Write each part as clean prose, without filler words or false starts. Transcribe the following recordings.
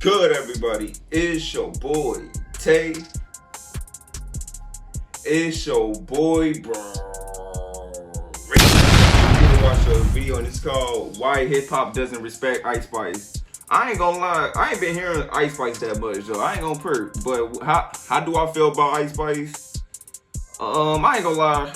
good, everybody? It's your boy Tay. It's your boy bro. You watch a video and it's called "Why Hip Hop Doesn't Respect Ice Spice." I ain't gonna lie, I ain't been hearing Ice Spice that much though. I ain't gonna perk, but how do I feel about Ice Spice? I ain't gonna lie.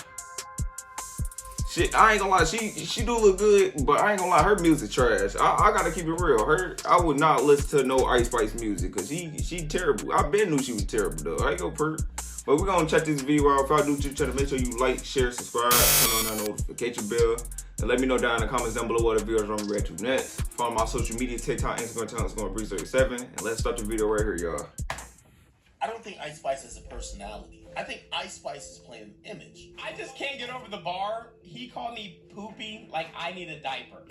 I ain't gonna lie, she do look good, but I ain't gonna lie, her music trash. I gotta keep it real. I would not listen to no Ice Spice music, cause she terrible. I been knew she was terrible though. I ain't gonna perk. But we're gonna check this video out. If I do try to make sure you like, share, subscribe, turn on that notification bell, and let me know down in the comments down below what the videos I'm ready to next. Follow my social media, TikTok, Instagram, _Breeze37, and let's start the video right here, y'all. I don't think Ice Spice has a personality. I think Ice Spice is playing an image. I just can't get over the bar. He called me poopy like I need a diaper.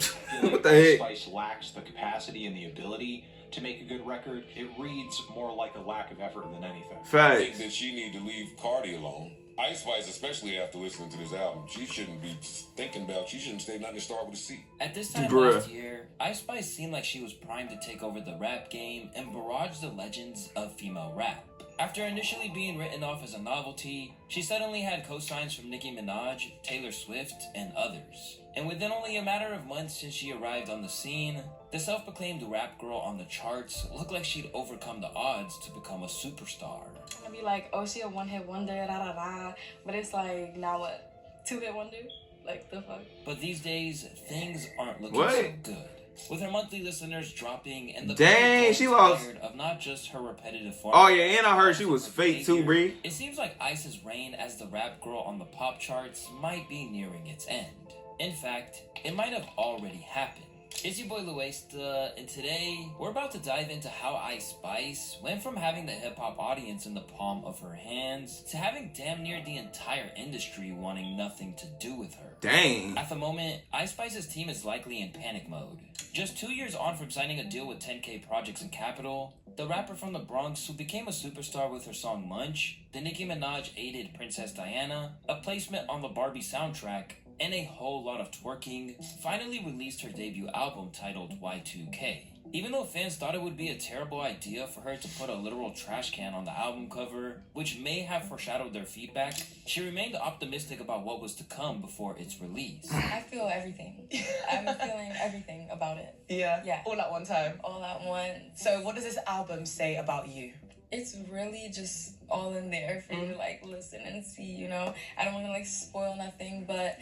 What the heck? Ice Spice lacks the capacity and the ability to make a good record. It reads more like a lack of effort than anything. I Facts. think that she need to leave Cardi alone. Ice Spice, especially after listening to this album, she shouldn't be thinking about. She shouldn't say nothing to start with a C. At this time Bruh. last year, Ice Spice seemed like she was primed to take over the rap game and barrage the legends of female rap. After initially being written off as a novelty, she suddenly had co-signs from Nicki Minaj, Taylor Swift, and others. And within only a matter of months since she arrived on the scene, the self-proclaimed rap girl on the charts looked like she'd overcome the odds to become a superstar. I'd be like, oh, she a one-hit wonder, da da da. But it's like, now what? Two-hit wonder? Like, the fuck? But these days, things aren't looking What? so good. With her monthly listeners dropping and the Dang, people she growing lost. tired of not just her repetitive form. Oh yeah, and I heard she was fake too, Bree. It seems like Ice's reign as the rap girl on the pop charts might be nearing its end. In fact, it might have already happened. It's your boy Luesta, and today we're about to dive into how Ice Spice went from having the hip-hop audience in the palm of her hands to having damn near the entire industry wanting nothing to do with her. Dang. At the moment, Ice Spice's team is likely in panic mode. Just 2 years on from signing a deal with 10K Projects and Capital, the rapper from the Bronx who became a superstar with her song Munch, the Nicki Minaj aided Princess Diana, a placement on the Barbie soundtrack, and a whole lot of twerking, finally released her debut album titled Y2K. Even though fans thought it would be a terrible idea for her to put a literal trash can on the album cover, which may have foreshadowed their feedback, she remained optimistic about what was to come before its release. I feel everything. I'm feeling everything about it. Yeah? Yeah. All at one time. All at once. So what does this album say about you? It's really just all in there for you to, like, listen and see, you know? I don't want to, like, spoil nothing, but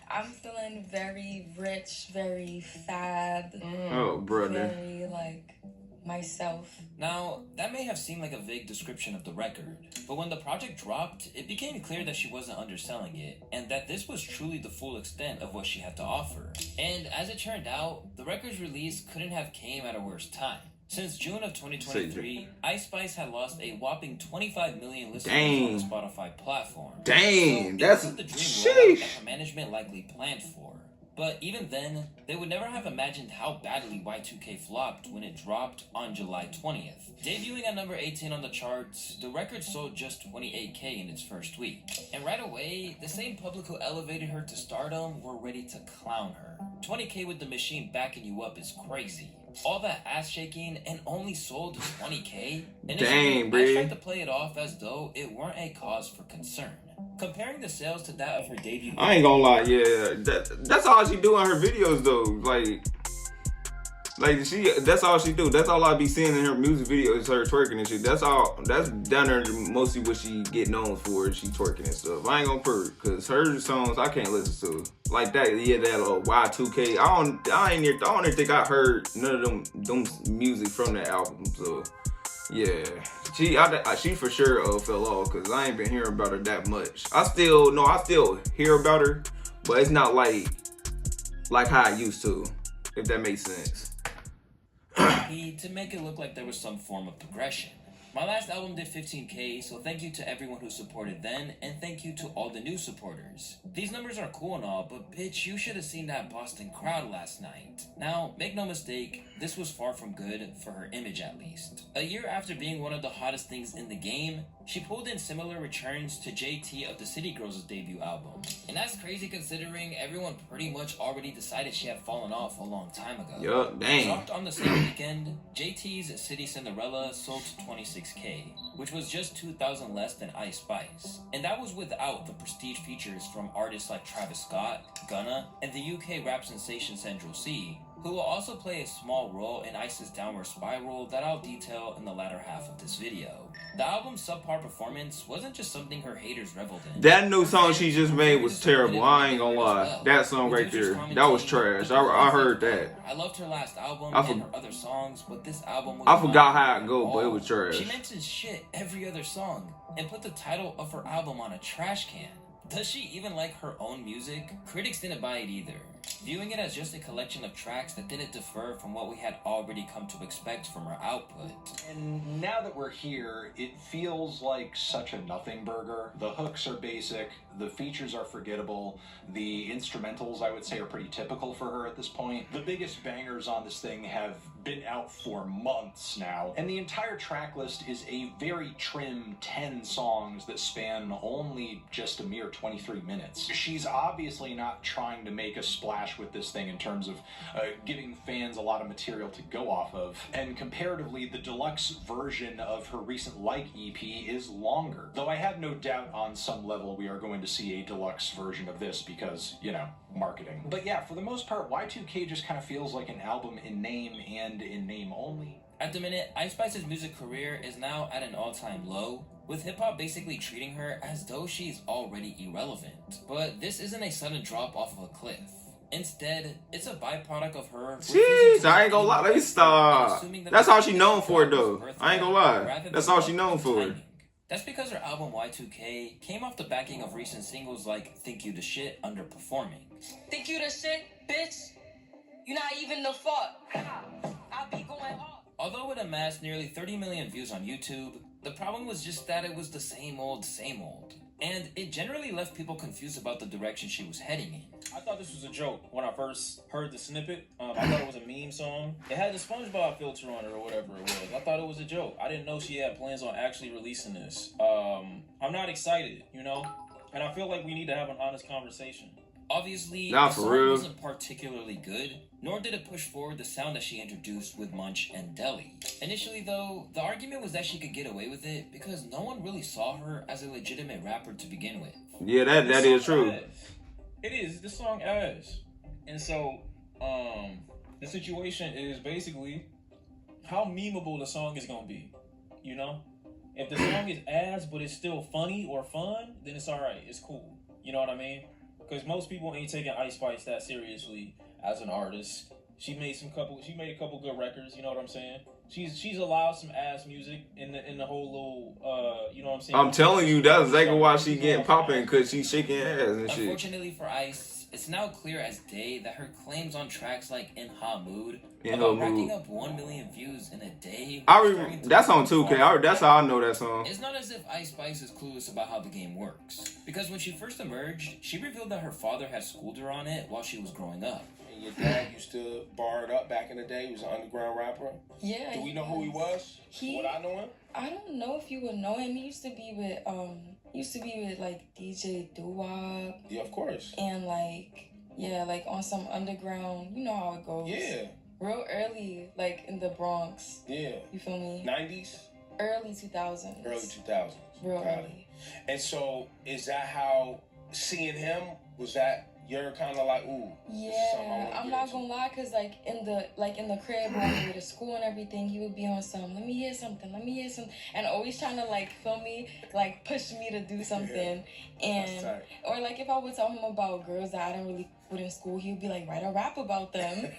I'm feeling very rich, very fab, Oh brother. very, like, myself. Now, that may have seemed like a vague description of the record, but when the project dropped, it became clear that she wasn't underselling it, and that this was truly the full extent of what she had to offer. And as it turned out, the record's release couldn't have came at a worse time. Since June of 2023, Ice Spice had lost a whopping 25 million listeners on the Spotify platform. Dang, So that's it wasn't the dream sheesh. rollout that her management likely planned for. But even then, they would never have imagined how badly Y2K flopped when it dropped on July 20th. Debuting at number 18 on the charts, the record sold just 28K in its first week. And right away, the same public who elevated her to stardom were ready to clown her. 20K with the machine backing you up is crazy. All that ass shaking and only sold 20K? Dang, I Bree. tried to play it off as though it weren't a cause for concern. Comparing the sales to that of her debut, I ain't gonna lie, yeah. That's all she do in her videos though. That's all she do. That's all I be seeing in her music videos, her twerking and shit. That's down there mostly what she get known for, she twerking and stuff. I ain't gonna perk, cause her songs I can't listen to. Like that, yeah, that Y2K. I don't even think I heard none of them music from that album. So yeah, she for sure fell off, cause I ain't been hearing about her that much. I still hear about her, but it's not like how I used to, if that makes sense. to make it look like there was some form of progression. My last album did 15K, so thank you to everyone who supported then, and thank you to all the new supporters. These numbers are cool and all, but bitch, you should have seen that Boston crowd last night. Now, make no mistake, this was far from good, for her image at least. A year after being one of the hottest things in the game, she pulled in similar returns to JT of the City Girls' debut album. And that's crazy considering everyone pretty much already decided she had fallen off a long time ago. Yup, dang. Dropped on the same weekend, JT's City Cinderella sold to 26K, which was just 2,000 less than Ice Spice. And that was without the prestige features from artists like Travis Scott, Gunna, and the UK rap sensation Central C, who will also play a small role in Ice's downward spiral that I'll detail in the latter half of this video. The album's subpar performance wasn't just something her haters reveled in. That new song she just made was terrible. I ain't gonna lie. That song right there, that was trash. I heard that. I loved her last album I and her other songs, but this album was I forgot how not it go, at but it all. was trash. She mentions shit every other song and put the title of her album on a trash can. Does she even like her own music? Critics didn't buy it either, viewing it as just a collection of tracks that didn't differ from what we had already come to expect from her output. And now that we're here, it feels like such a nothing burger. The hooks are basic, the features are forgettable, the instrumentals, I would say, are pretty typical for her at this point. The biggest bangers on this thing have been out for months now, and the entire track list is a very trim 10 songs that span only just a mere 23 minutes. She's obviously not trying to make a splash with this thing in terms of giving fans a lot of material to go off of, and comparatively, the deluxe version of her recent Like EP is longer, though I have no doubt on some level we are going to see a deluxe version of this because, you know, marketing. But yeah, for the most part, Y2K just kind of feels like an album in name and in name only. At the minute, Ice Spice's music career is now at an all-time low, with hip-hop basically treating her as though she's already irrelevant. But this isn't a sudden drop off of a cliff. Instead, it's a byproduct of her. Jeez, I ain't gonna lie. Let me stop. That's all she known for, though. I ain't gonna lie. That's all she known for. That's because her album Y2K came off the backing of recent singles like Think You the Shit underperforming. Think you the shit, bitch? You're not even the fuck. I'll be going hard. Although it amassed nearly 30 million views on YouTube, the problem was just that it was the same old, same old. And it generally left people confused about the direction she was heading in. I thought this was a joke when I first heard the snippet. I thought it was a meme song. It had the SpongeBob filter on it or whatever it was. I thought it was a joke. I didn't know she had plans on actually releasing this. I'm not excited, you know? And I feel like we need to have an honest conversation. Obviously, Nah, the for song real. wasn't particularly good, nor did it push forward the sound that she introduced with Munch and Deli. Initially, though, the argument was that she could get away with it because no one really saw her as a legitimate rapper to begin with. Yeah, that This is song true. ass. It is. This song ass. And so, the situation is basically how memeable the song is gonna be. You know? If the song is ass but it's still funny or fun, then it's alright. It's cool. You know what I mean? Because most people ain't taking Ice Spice that seriously as an artist. She made a couple good records, you know what I'm saying? She's allowed some ass music in the whole little you know what I'm saying? I'm telling you, that's exactly why she getting popping, because she shaking ass and shit. Unfortunately for Ice, it's now clear as day that her claims on tracks like In Ha Mood In about Ha racking Mood. up 1 million views in a day. That's on 2K. That's how I know that song. It's not as if Ice Spice is clueless about how the game works. Because when she first emerged, she revealed that her father had schooled her on it while she was growing up. And your dad used to bar it up back in the day. He was an underground rapper. Yeah. Do we know who he was? Would I know him? I don't know if you would know him. He used to be with like DJ Doo-Wop. Yeah, of course. And like on some underground, you know how it goes. Yeah. Real early, like in the Bronx. Yeah. You feel me? 90s? Early 2000s. Early 2000s. Real Got it. early. And so, is that how seeing him, was that you're kind of like, ooh, this is something I Yeah, wanna I'm get not into? gonna lie, cause like in the crib when we were to school and everything, he would be on some, let me hear something, and always trying to like feel me, like push me to do something, That's and tight. or like if I would tell him about girls that I didn't really put in school, he would be like, write a rap about them.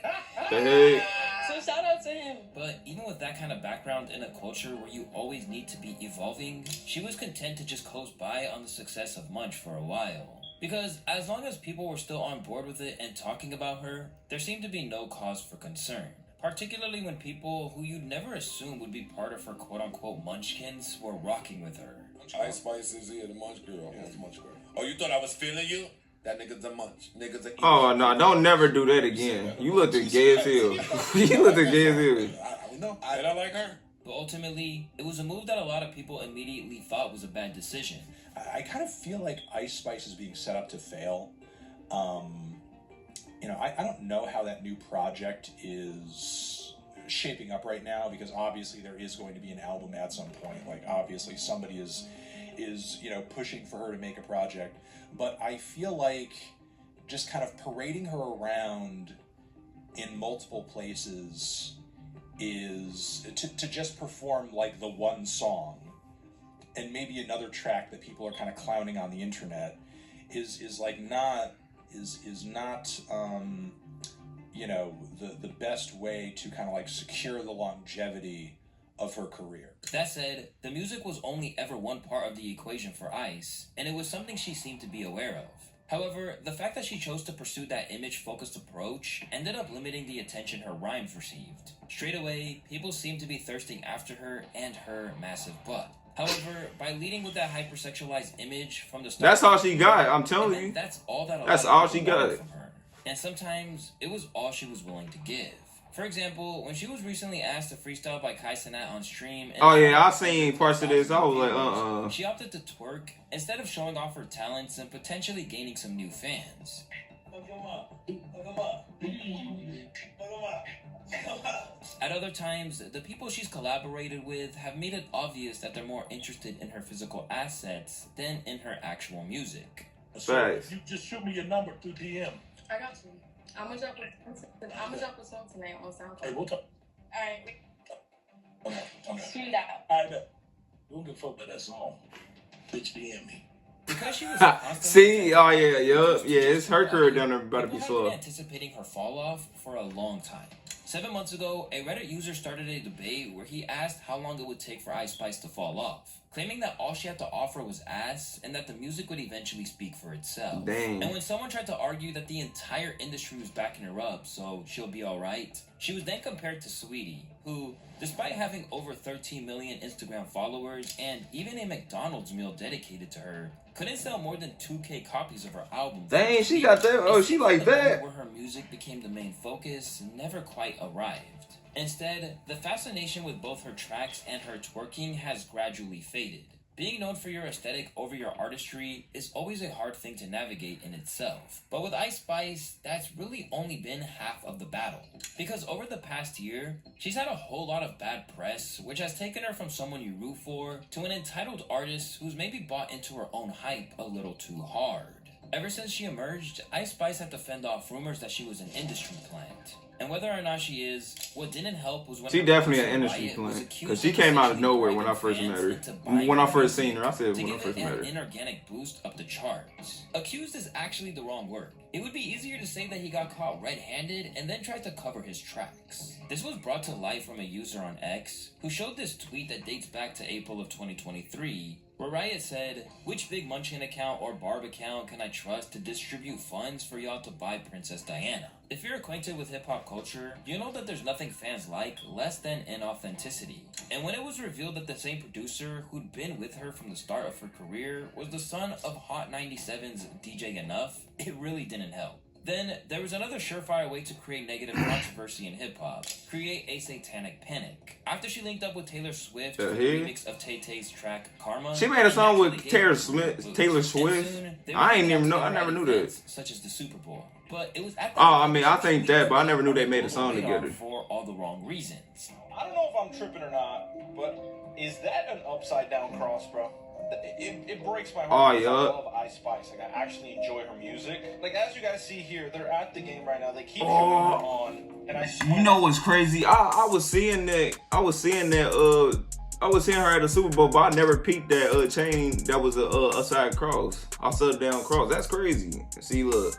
Hey. So shout out to him. But even with that kind of background in a culture where you always need to be evolving, she was content to just coast by on the success of Munch for a while. Because as long as people were still on board with it and talking about her, there seemed to be no cause for concern. Particularly when people who you'd never assume would be part of her quote-unquote munchkins were rocking with her. Ice Spice is here, the munch girl. Yeah, the munch girl. Oh, you thought I was feeling you? That nigga's a munch. Nigga's a Oh, no, don't never do that again. You looked at gay as hell. You looked at gay as hell. I know. And I like her. But ultimately, it was a move that a lot of people immediately thought was a bad decision. I kind of feel like Ice Spice is being set up to fail. I don't know how that new project is shaping up right now, because obviously there is going to be an album at some point. Like, obviously somebody is pushing for her to make a project. But I feel like just kind of parading her around in multiple places is to just perform like the one song and maybe another track that people are kind of clowning on the internet is not the best way to kind of like secure the longevity of her career. That said, the music was only ever one part of the equation for Ice, and it was something she seemed to be aware of. However, the fact that she chose to pursue that image-focused approach ended up limiting the attention her rhymes received. Straight away, people seemed to be thirsting after her and her massive butt. However, by leading with that hypersexualized image from the start, That's all she got. I'm telling you. That's all that. That's all she got from her. And sometimes it was all she was willing to give. For example, when she was recently asked to freestyle by Kai Cenat on stream... Oh yeah, I seen parts of this. I was like, She opted to twerk instead of showing off her talents and potentially gaining some new fans. At other times, the people she's collaborated with have made it obvious that they're more interested in her physical assets than in her actual music. So if you just shoot me your number through DM. I got you. I'm gonna drop a song tonight on SoundCloud. Hey, we'll talk. Alright. Okay. Shoot out. I bet. We'll give fuck about that song. Bitch, DM me. Because she was see, oh yeah, it's her career down there about to be people slow. have been anticipating her fall off for a long time. 7 months ago, a Reddit user started a debate where he asked how long it would take for Ice Spice to fall off, claiming that all she had to offer was ass and that the music would eventually speak for itself. Dang. And when someone tried to argue that the entire industry was backing her up, so she'll be alright, she was then compared to Saweetie, who, despite having over 13 million Instagram followers and even a McDonald's meal dedicated to her, couldn't sell more than 2K copies of her album. Dang, she got that. Oh, she like that. Where her music became the main focus never quite arrived. Instead, the fascination with both her tracks and her twerking has gradually faded. Being known for your aesthetic over your artistry is always a hard thing to navigate in itself. But with Ice Spice, that's really only been half of the battle. Because over the past year, she's had a whole lot of bad press, which has taken her from someone you root for to an entitled artist who's maybe bought into her own hype a little too hard. Ever since she emerged, Ice Spice had to fend off rumors that she was an industry plant. And whether or not she is, what didn't help was when she definitely an industry plant, because she came out of nowhere when I first met her. When I first seen her, I said when I first met her. An inorganic boost up the charts. Accused is actually the wrong word. It would be easier to say that he got caught red-handed and then tried to cover his tracks. This was brought to light from a user on X who showed this tweet that dates back to April of 2023, where Riot said, "Which big Munchkin account or Barb account can I trust to distribute funds for y'all to buy Princess Diana?" If you're acquainted with hip-hop culture, you know that there's nothing fans like less than inauthenticity. And when it was revealed that the same producer who'd been with her from the start of her career was the son of Hot 97's DJ Enough, it really didn't help. Then, there was another surefire way to create negative controversy in hip-hop. Create a satanic panic. After she linked up with Taylor Swift for the remix of Tay-Tay's track Karma, she made a song with Taylor Swift. I never knew that. Such as the Super Bowl. But it was at I think that, but I never knew they made a song together. For all the wrong reasons. I don't know if I'm tripping or not, but is that an upside down cross, bro? It breaks my heart. I love Ice Spice. Like, I actually enjoy her music. Like, as you guys see here, they're at the game right now. They keep on, and I see. You know what's crazy? I was seeing her at the Super Bowl, but I never peeped that chain that was a side cross. I saw it down cross. That's crazy. See, look.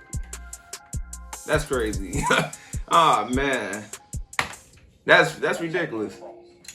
That's crazy. Man. That's ridiculous.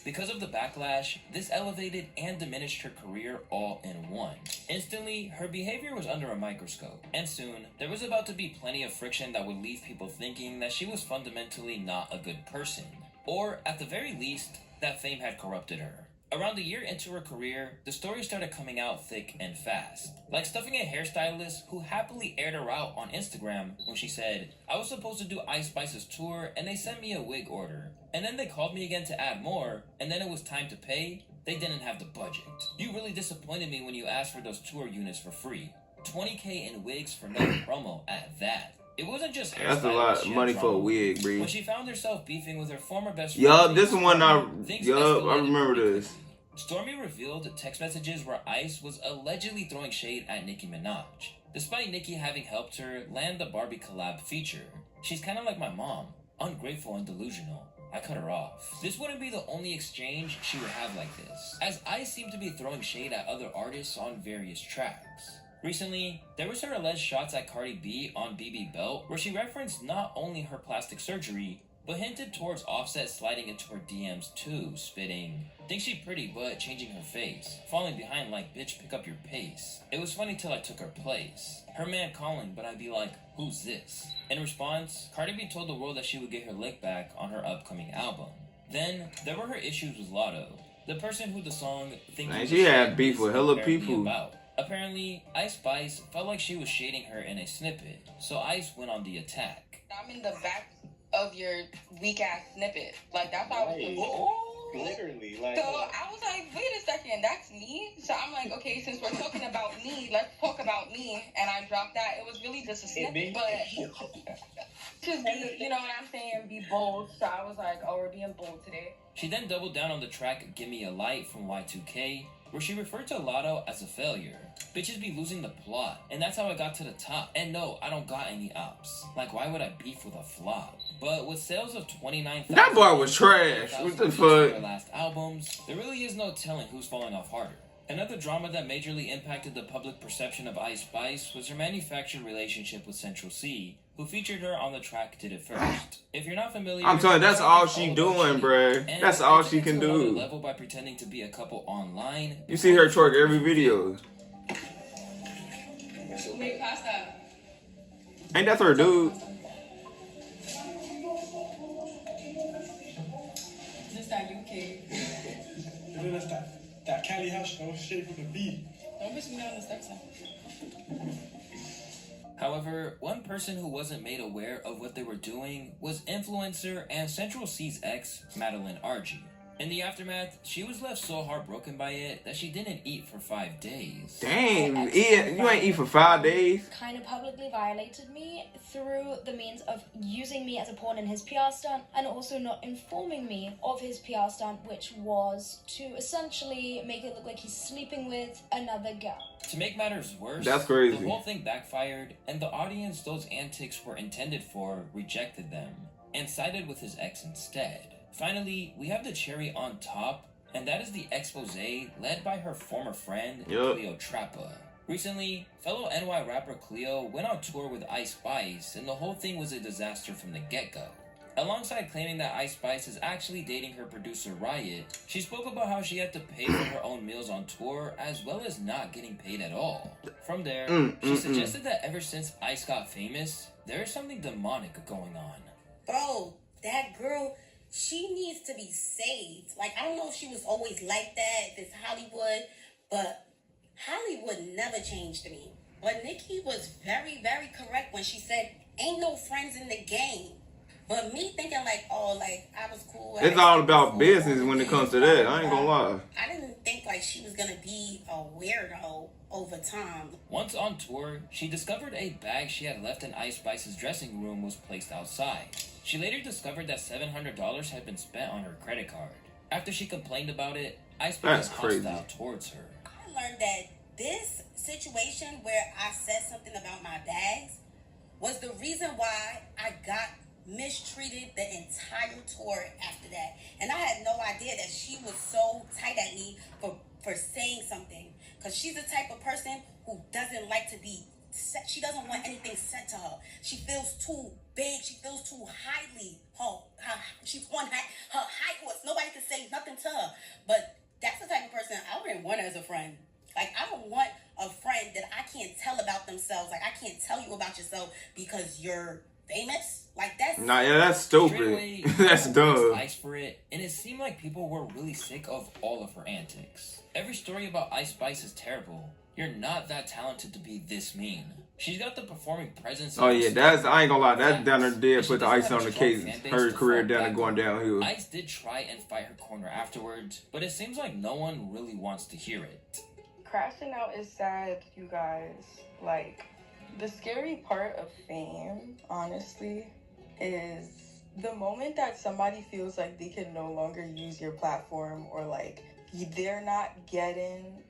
Because of the backlash, this elevated and diminished her career all in one. Instantly, her behavior was under a microscope, and soon, there was about to be plenty of friction that would leave people thinking that she was fundamentally not a good person. Or, at the very least, that fame had corrupted her. Around a year into her career, the story started coming out thick and fast. Like stuffing a hairstylist who happily aired her out on Instagram when she said, "I was supposed to do Ice Spice's tour and they sent me a wig order. And then they called me again to add more, and then it was time to pay. They didn't have the budget. You really disappointed me when you asked for those tour units for free. $20K in wigs for no promo at that." It wasn't just hairstylists. That's a lot she of had money for a trouble with. wig, bro. When she found herself beefing with her former best friend. Yup, this one I things yup, I escalated remember pretty this. quickly. Stormy revealed text messages where Ice was allegedly throwing shade at Nicki Minaj, despite Nicki having helped her land the Barbie collab feature. "She's kind of like my mom, ungrateful and delusional. I cut her off." This wouldn't be the only exchange she would have like this, as Ice seemed to be throwing shade at other artists on various tracks. Recently, there was her alleged shots at Cardi B on BB Belt, where she referenced not only her plastic surgery, but hinted towards Offset sliding into her DMs too, spitting, "Think she pretty but changing her face, falling behind like bitch pick up your pace. It was funny till I took her place. Her man calling but I'd be like, who's this?" In response, Cardi B told the world that she would get her lick back on her upcoming album. Then, there were her issues with Lotto, the person who the song Think Man, You she Was had Shit beef is with hella apparently people. about. Apparently, Ice Spice felt like she was shading her in a snippet, so Ice went on the attack. I'm in the back of your weak ass snippet. Like, that's how I was confused. Literally, like. So I was like, wait a second, that's me? So I'm like, okay, since we're talking about me, let's talk about me. And I dropped that. It was really just a snippet, but just be, you know what I'm saying, be bold. So I was like, oh, we're being bold today. She then doubled down on the track Gimme a Light from Y2K, where she referred to Lotto as a failure. Bitches be losing the plot, and that's how I got to the top. And no, I don't got any ops. Like, why would I beef with a flop? But with sales of 29,000... That boy was trash. What the for their fuck? last albums, there really is no telling who's falling off harder. Another drama that majorly impacted the public perception of Ice Spice was her manufactured relationship with Central C, who featured her on the track Did It First. If you're not familiar, I'm telling you, that's the all song she is all about doing, cheating. bruh. And That's all they she took it can to another do. level by pretending to be a couple online. You see her twerk every video. Who made pasta? Ain't that her dude? Just that UK. And then that's that Cali house, no shape with a V. Don't push me down the steps now. However, one person who wasn't made aware of what they were doing was influencer and Central C's ex, Madeline Argy. In the aftermath, she was left so heartbroken by it that she didn't eat for 5 days. Dang, you ain't eat for 5 days? Kind of publicly violated me through the means of using me as a pawn in his PR stunt and also not informing me of his PR stunt, which was to essentially make it look like he's sleeping with another girl. To make matters worse, That's crazy. the whole thing backfired, and the audience those antics were intended for rejected them and sided with his ex instead. Finally, we have the cherry on top, and that is the expose led by her former friend, Cleo Trappa. Recently, fellow NY rapper Cleo went on tour with Ice Spice, and the whole thing was a disaster from the get-go. Alongside claiming that Ice Spice is actually dating her producer Riot, she spoke about how she had to pay for her own meals on tour, as well as not getting paid at all. From there, she suggested that ever since Ice got famous, there is something demonic going on. Bro, that girl, she needs to be saved. Like, I don't know if she was always like that, if it's Hollywood, but Hollywood never changed me. But Nicki was very, very correct when she said, ain't no friends in the game. But me thinking like, oh, like, I was cool. It's all about business when it comes to that. I ain't gonna lie. I didn't think like she was gonna be a weirdo over time. Once on tour, she discovered a bag she had left in Ice Spice's dressing room was placed outside. She later discovered that $700 had been spent on her credit card. After she complained about it, Ice became hostile towards her. I learned that this situation where I said something about my bags was the reason why I got mistreated the entire tour after that. And I had no idea that she was so tight at me for saying something. Because she's the type of person who doesn't like to be said. She doesn't want anything said to her. She feels too big. She feels too highly. She's on her high horse. Nobody can say nothing to her. But that's the type of person I wouldn't want as a friend. Like, I don't want a friend that I can't tell about themselves. Like, I can't tell you about yourself because you're famous. Like that's Nah, yeah, that's Straight stupid. away, That's everyone dumb. praised Ice for it, and it seemed like people were really sick of all of her antics. Every story about Ice Spice is terrible. You're not that talented to be this mean. She's got the performing presence. Oh yeah, that's I ain't gonna lie, that's down there dead. Put the ice on the case. Her career down there going downhill. Ice did try and fight her corner afterwards, but it seems like no one really wants to hear it. Crashing out is sad, you guys. Like, the scary part of fame, honestly, is the moment that somebody feels like they can no longer use your platform, or like they're not getting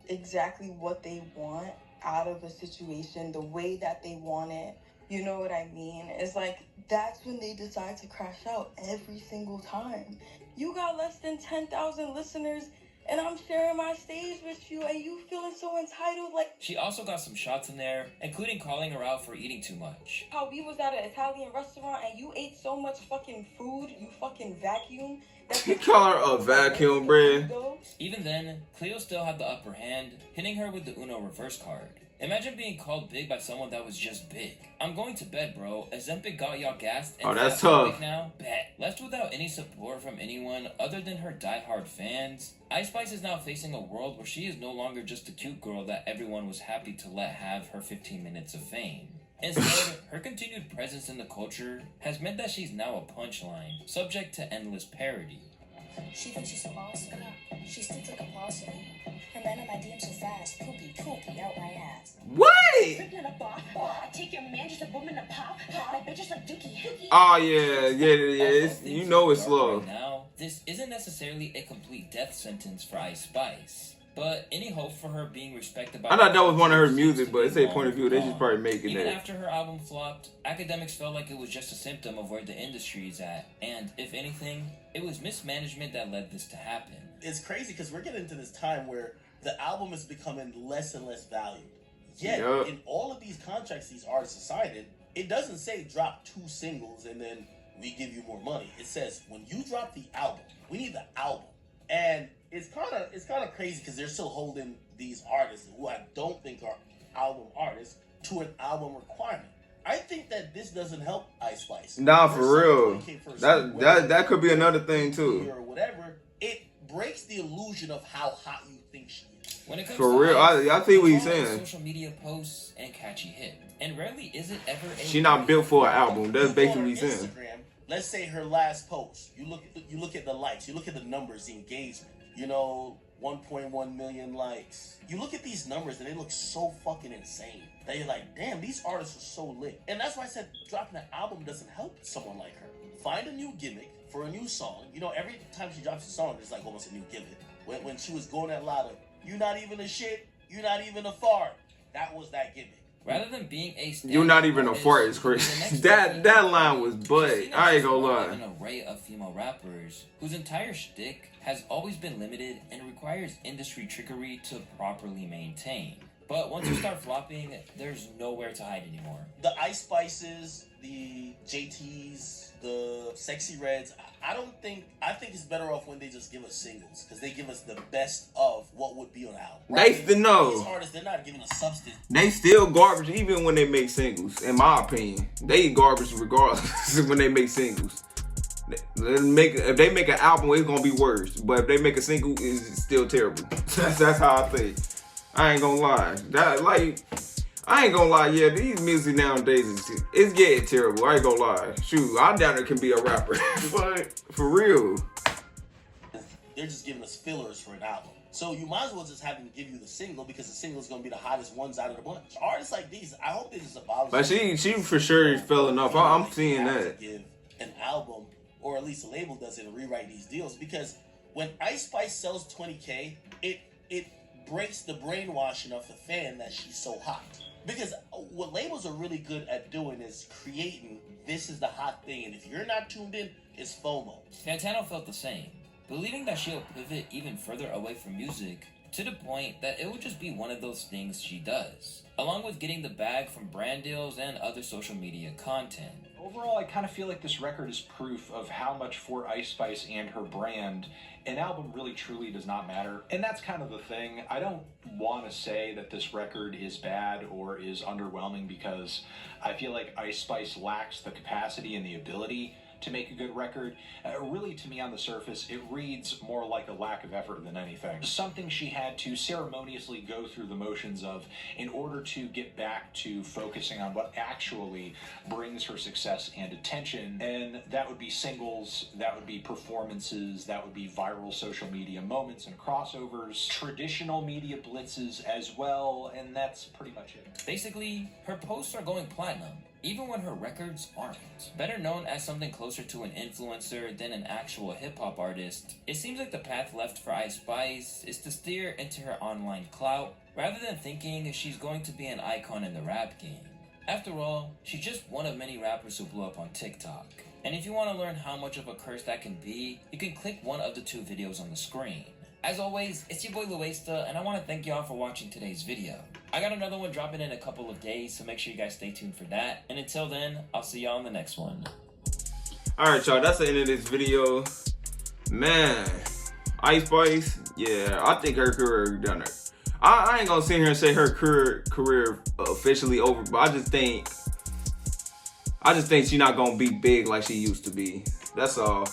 exactly what they want out of a situation the way that they want it. You know what I mean? It's like that's when they decide to crash out every single time. You got less than 10,000 listeners and I'm sharing my stage with you and you feeling so entitled. Like, she also got some shots in there, including calling her out for eating too much. How we was at an Italian restaurant and you ate so much fucking food, you fucking vacuum. You call her a vacuum, bruh. Even then, Cleo still had the upper hand, hitting her with the Uno reverse card. Imagine being called big by someone that was just big. I'm going to bed, bro. Ozempic got y'all gassed and that's fat tough. big now. Bet. Left without any support from anyone other than her diehard fans, Ice Spice is now facing a world where she is no longer just a cute girl that everyone was happy to let have her 15 minutes of fame. Instead, her continued presence in the culture has meant that she's now a punchline, subject to endless parody. She thinks she's so awesome. She stinks like a blossom. Her man on my DM so fast. Poopy, poopy out my ass. What? Take your man just a woman to pop. My bitch is like Dookie. Oh yeah. It's, you know it's slow. Right now, this isn't necessarily a complete death sentence for Ice Spice, but any hope for her being respected by I thought that was one of her music, but it's a point of view. They just probably making Even that. after her album flopped, academics felt like it was just a symptom of where the industry is at, and if anything, it was mismanagement that led this to happen. It's crazy because we're getting into this time where the album is becoming less and less valued. Yet, in all of these contracts these artists have signed, it doesn't say drop 2 singles and then we give you more money. It says when you drop the album, we need the album. And it's kind of crazy because they're still holding these artists who I don't think are album artists to an album requirement. I think that this doesn't help Ice Spice. Nah, for real. That could be another thing too. Or whatever. It breaks the illusion of how hot you think she is. When it comes For to real, Ice, I see what he's it's all saying. Social media posts and catchy hit, and rarely is it ever. She not built for an album. That's basically what he's saying. Instagram, let's say her last post. You look at the likes. You look at the numbers, the engagement. 1.1 million likes. You look at these numbers and they look so fucking insane. That you're like, damn, these artists are so lit. And that's why I said dropping an album doesn't help someone like her. Find a new gimmick for a new song. Every time she drops a song, it's like almost a new gimmick. When she was going that loud of, you not even a shit, you not even a fart. That was that gimmick. Rather than being a You're not even a fart is crazy. That line was butt. I ain't gonna lie. An array of female rappers whose entire shtick has always been limited and requires industry trickery to properly maintain. But once you start flopping, there's nowhere to hide anymore. The Ice Spices, the JTs, the Sexy Reds, I think it's better off when they just give us singles, because they give us the best of what would be on the album. They still know. These artists, they're not giving us substance. They still garbage even when they make singles. In my opinion, they garbage regardless when they make singles. If they make an album, it's gonna be worse. But if they make a single, it's still terrible. That's how I think. I ain't gonna lie. I ain't gonna lie. Yeah, these music nowadays it's getting terrible. I ain't gonna lie. Shoot, I doubt it can be a rapper. But for real, they're just giving us fillers for an album. So you might as well just have them give you the single, because the single is gonna be the hottest ones out of the bunch. Artists like these, I hope they just abolish. But she for sure fell enough. I'm seeing that. Give an album, or at least a label does it, and rewrite these deals, because when Ice Spice sells 20K, it breaks the brainwashing of the fan that she's so hot. Because what labels are really good at doing is creating, this is the hot thing, and if you're not tuned in, it's FOMO. Fantano felt the same, believing that she'll pivot even further away from music, to the point that it would just be one of those things she does. along with getting the bag from brand deals and other social media content. Overall, I kind of feel like this record is proof of how much for Ice Spice and her brand, an album really truly does not matter. And that's kind of the thing. I don't want to say that this record is bad or is underwhelming because I feel like Ice Spice lacks the capacity and the ability to make a good record. Really, to me on the surface, it reads more like a lack of effort than anything. Something she had to ceremoniously go through the motions of in order to get back to focusing on what actually brings her success and attention. And that would be singles, that would be performances, that would be viral social media moments and crossovers, traditional media blitzes as well, and that's pretty much it. Basically, her posts are going platinum, even when her records aren't. Better known as something closer to an influencer than an actual hip-hop artist, it seems like the path left for Ice Spice is to steer into her online clout, rather than thinking she's going to be an icon in the rap game. After all, she's just one of many rappers who blew up on TikTok. And if you want to learn how much of a curse that can be, you can click one of the 2 videos on the screen. As always, it's your boy Luesta, and I want to thank y'all for watching today's video. I got another one dropping in a couple of days, so make sure you guys stay tuned for that. And until then, I'll see y'all in the next one. Alright, y'all, that's the end of this video. Man, Ice Spice, yeah, I think her career done her. I ain't gonna sit here and say her career officially over, but I just think she's not gonna be big like she used to be. That's all.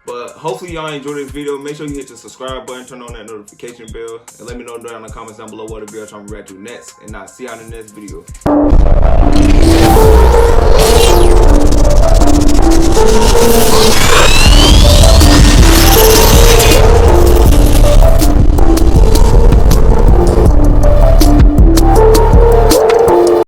But hopefully y'all enjoyed this video. Make sure you hit the subscribe button, turn on that notification bell, and let me know down in the comments down below what video I'm trying to react to next. And I'll see y'all in the next video.